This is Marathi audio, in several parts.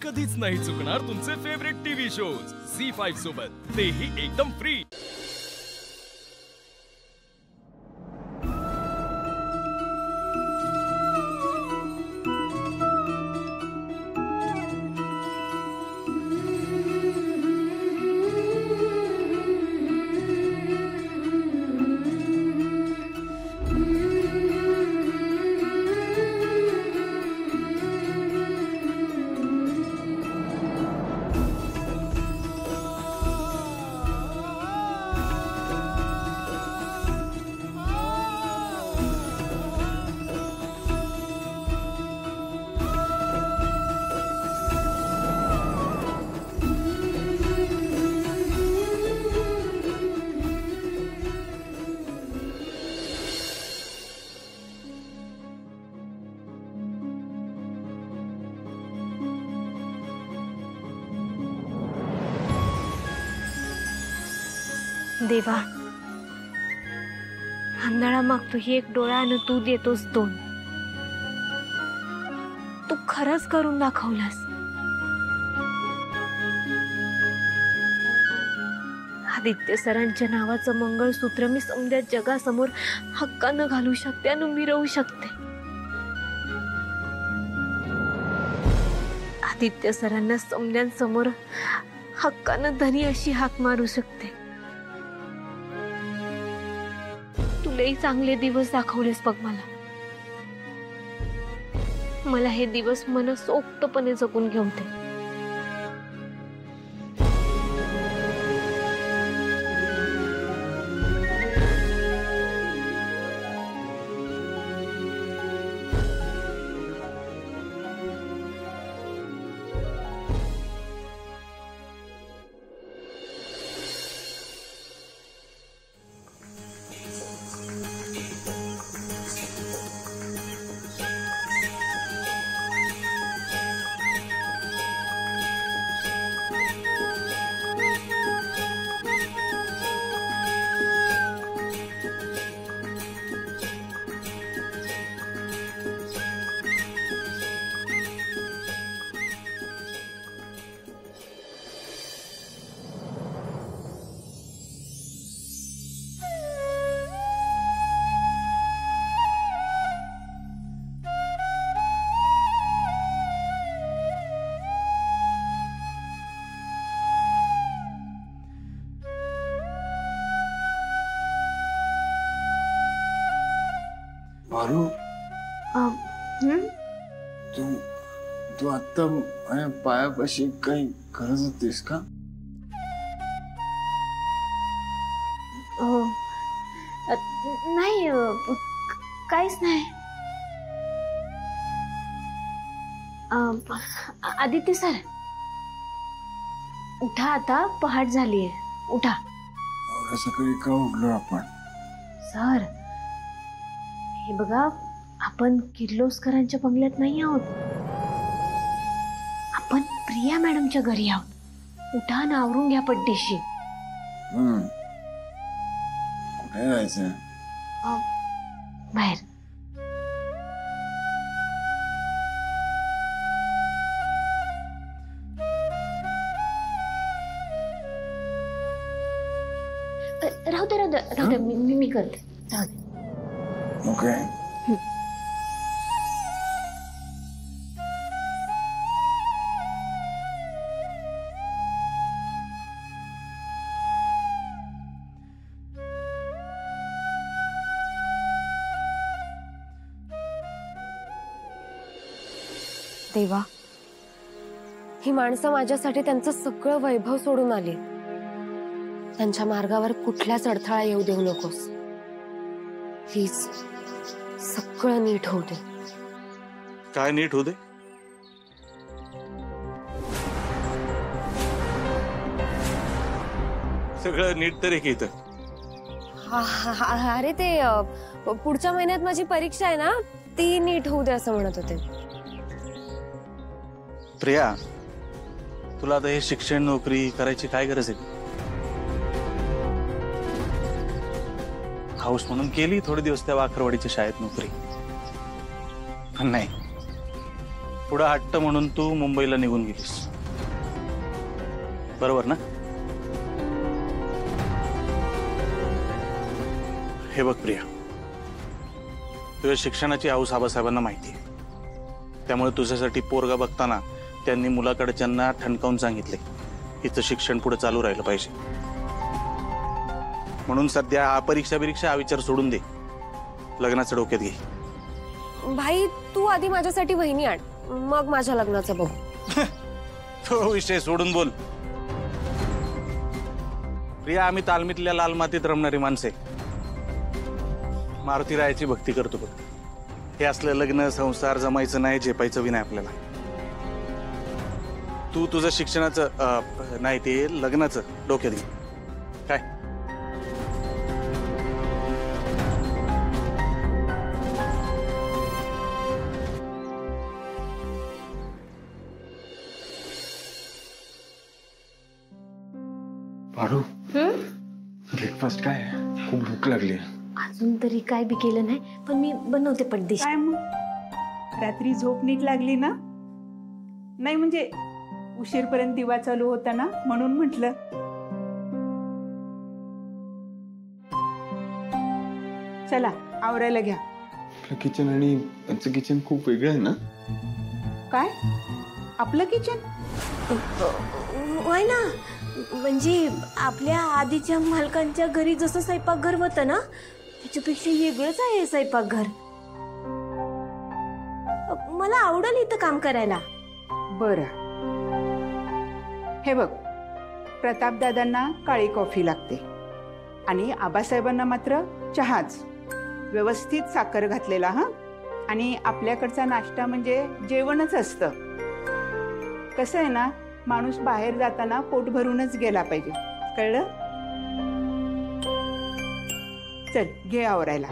कधीच नाही चुकणार तुमचे फेवरेट टीव्ही शोज झी5 सोबत, तेही एकदम फ्री। देवा, आंधळा मागतो ही एक डोळा आणि तू देतोस दोन। तू खरंच करून दाखवलास। आदित्य सरांच्या नावाचं मंगळसूत्र मी समध्या जगासमोर हक्कानं घालू शकते आणि मिरवू शकते। आदित्य सरांना समध्यांसमोर हक्कानं धनी अशी हाक मारू शकते। तुलाही चांगले दिवस दाखवलेस बघ मला हे दिवस मनसोक्तपणे जगून घेऊ दे। मारू, तू आता माझ्या पायापाशी काही करत होतीस का? नाही, काहीच नाही। आदित्य सर, उठा, आता पहाट झालीये, उठा। एवढ्या सकाळी का उठलो आपण? सर, हे बघा, आपण किर्लोस्करांच्या बंगल्यात नाही आहोत, आपण प्रिया मॅडमच्या घरी आहोत। उठा ना, आवरून घ्या पटदिशी। कुठे जायचं? बाहेर। राहू दे, मी करते, राहू दे। ओके। देवा, ही माणसं माझ्यासाठी त्यांचं सगळं वैभव सोडून आली। त्यांच्या मार्गावर कुठल्याच अडथळा येऊ देऊ नकोस प्लीज। सगळं नीट होऊ दे। काय नीट होऊ दे? सगळं नीट तरी की इथं? अरे ते पुढच्या महिन्यात माझी परीक्षा आहे ना, ती नीट होऊ दे असं म्हणत होते। प्रिया, तुला आता हे शिक्षण नोकरी करायची काय गरज आहे? हाऊस म्हणून केली थोडे दिवस त्या वाखरवाडीच्या शाळेत नोकरी, पण नाही, पुढं हट्ट म्हणून तू मुंबईला निघून गेलीस, बरोबर ना? हे बघ प्रिया, तुझ्या शिक्षणाची हौस आबासाहेबांना माहिती आहे, त्यामुळे तुझ्यासाठी पोरगा बघताना त्यांनी मुलाकडच्यांना ठणकावून सांगितले हिचं शिक्षण पुढे चालू राहिलं पाहिजे. म्हणून सध्या हा परीक्षा हा विचार सोडून दे, लग्नाचं डोक्यात घे. भाई तू आधी माझ्यासाठी वहिनी आण, मग माझ्या लग्नाचं बघू. तो विषय सोडून बोल प्रिया. आम्ही तालमीतल्या लाल मातीत रमणारी माणसे, मारुती रायाची भक्ती करतो बघ. हे असलं लग्न संसार जमायचं नाही, झेपायचं बी नाही आपल्याला. तू तुझं शिक्षणाचं नाही ते लग्नाचं डोक्यात घे. काय पारू, ब्रेकफास्ट काय आहे? खूप भूक लागली. अजून तरी काय बी केलं नाही, पण मी बनवते पटदिशी. काय मग रात्री झोप नीट लागली ना? नाही म्हणजे उशीरपर्यंत दिवा चालू होता ना, म्हणून म्हटलं. चला आवरायला घ्या. आपलं किचन आणि त्यांचं किचन खूप वेगळं आहे ना? काय आपलं किचन? होय ना, म्हणजे आपल्या आधीच्या मालकांच्या घरी जसं स्वयंपाकघर होतं ना, त्याच्यापेक्षा वेगळंच आहे स्वयंपाकघर. मला आवडेल इथं काम करायला. बरं, हे बघ, प्रतापदादांना काळी कॉफी लागते आणि आबासाहेबांना मात्र चहाच, व्यवस्थित साखर घातलेला. हा, आणि आपल्याकडचा नाश्ता म्हणजे जेवणच असतं. कसं आहे ना, माणूस बाहेर जाताना पोट भरूनच गेला पाहिजे, कळलं? चल घे आवरायला.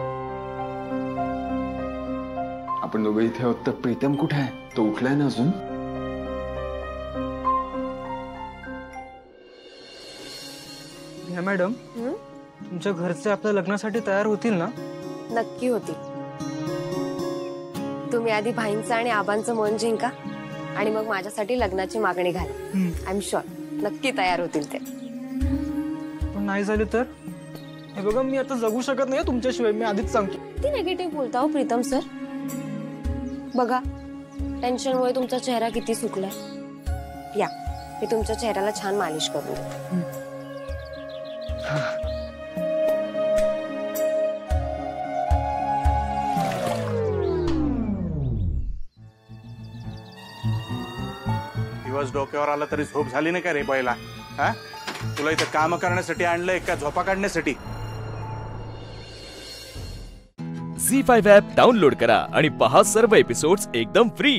आपण दोघं इथे आहोत तर प्रीतम कुठे आहे? तो उठलाय ना अजून? मॅडम, तुमच्या घरचे आपल्या लग्नासाठी तयार होतील ना? नक्की होतील. तुम्ही आधी भाईंचं आणि आबांचं मन जिंका आणि मग माझ्यासाठी लग्नाची मागणी घाला. आय एम शुअर नक्की तयार होतील ते. पण नाही झाले तर? हे बघा, मी आता जगू शकत नाही तुमच्याशिवाय, मी आधीच सांगतो. किती निगेटिव्ह बोलता हो प्रीतम सर. बघा, टेन्शनमुळे तुमचा चेहरा किती सुकलाय. या, मी तुमच्या चेहऱ्याला छान मालिश करून देते. दिवस डोक्यावर आला तरी झोप झाली नाही का रे पहिला? हा, तुला इथं काम करण्यासाठी आणलंय का झोपा काढण्यासाठी? झी5 ॲप डाउनलोड करा आणि पहा सर्व एपिसोड्स एकदम फ्री.